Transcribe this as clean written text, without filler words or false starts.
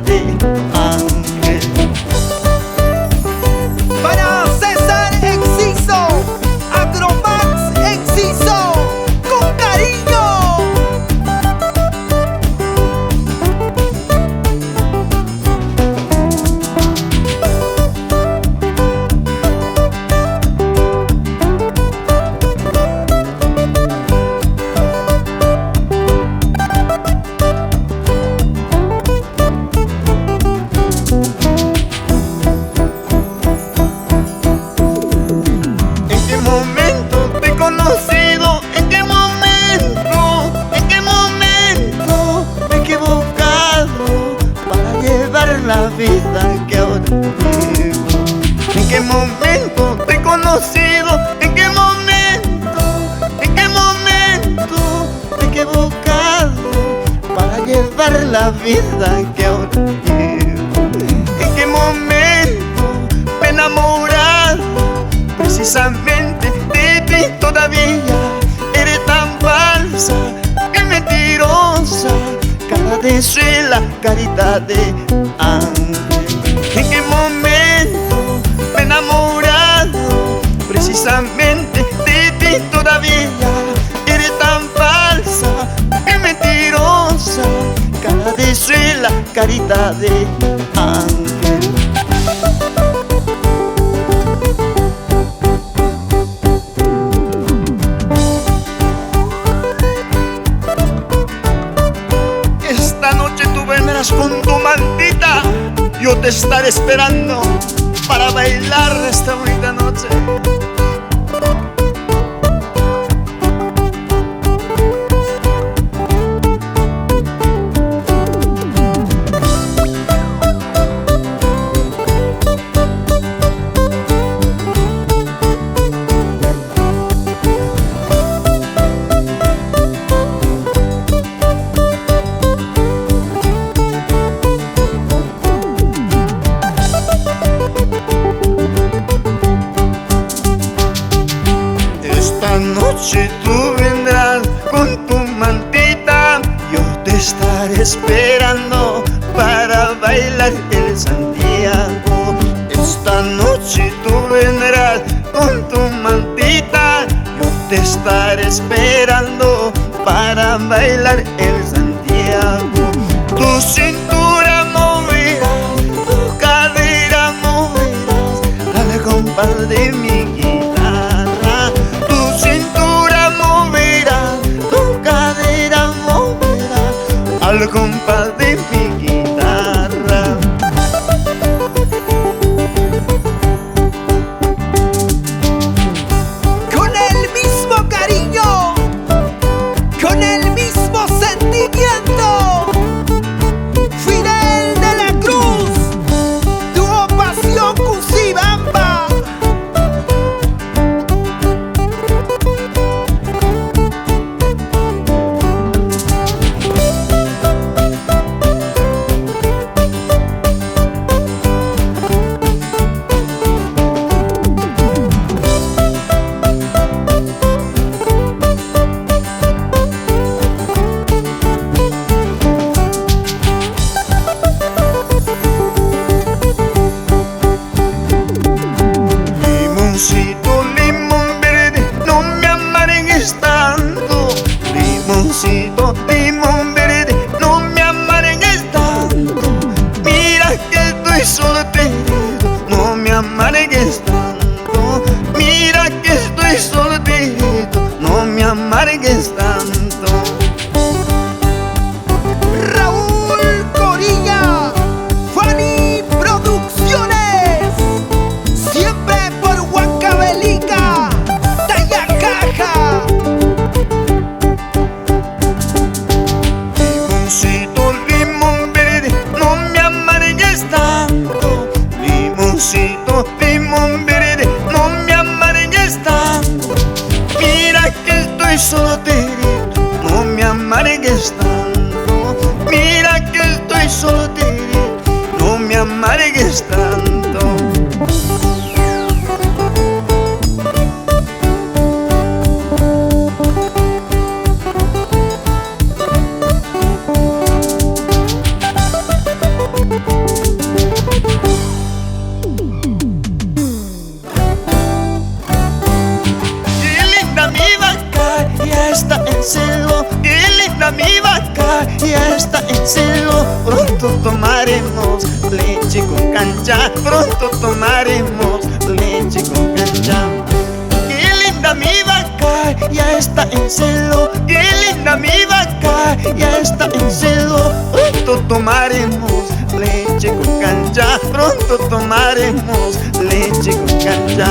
de ángel. Para César Enciso, Agromax Enciso, con cariño. ¿En qué momento te he conocido? ¿En qué momento? ¿En qué momento me he equivocado para llevar la vida que ahora vivo? ¿En qué momento te he conocido? ¿En qué momento? ¿En qué momento me he equivocado para llevar la vida que ahora vivo? ¿En qué momento me he enamorado precisamente de ti? Todavía eres tan falsa y mentirosa, cara de suela, carita de ángel. ¿En qué momento me he enamorado precisamente de ti? Todavía eres tan falsa y mentirosa, cara de suela, carita de ángel. Esta noche tú vendrás con tu mantita, yo te estaré esperando para bailar esta bonita noche. Esta noche tú vendrás con tu mantita, yo te estaré esperando para bailar el Santiago. Esta noche tú vendrás con tu mantita, yo te estaré esperando para bailar el Santiago. Tu cintura moverás, tu cadera moverás al compás de mi guitarra. Tu cintura moverás, tu cadera moverás al compás de mi guitarra. Con el mismo cariño, con el mismo sentimiento, Fidel de la Cruz, Dúo Pasión Cusibamba. Limoncito, limón verde, no me amargues tanto. Limoncito, limón verde, no me amargues tanto. Mira que estoy solterito, no me amargues tanto. Mira que estoy solterito, no me amargues tanto. Raúl Corilla, Fanny Producciones, siempre por Huancavelica, Tayacaja. Limoncito, limón verde, no me amargues tanto. Limoncito, limón verde, no me amargues tanto. Mira que estoy solterito, no me amargues tanto. Mira que estoy solterito, no me amargues tanto. leche con cancha. Pronto tomaremos leche con cancha. Qué linda mi vaca, ya está en celo. Qué linda mi vaca, ya está en celo. Pronto tomaremos leche con cancha. Pronto tomaremos leche con cancha.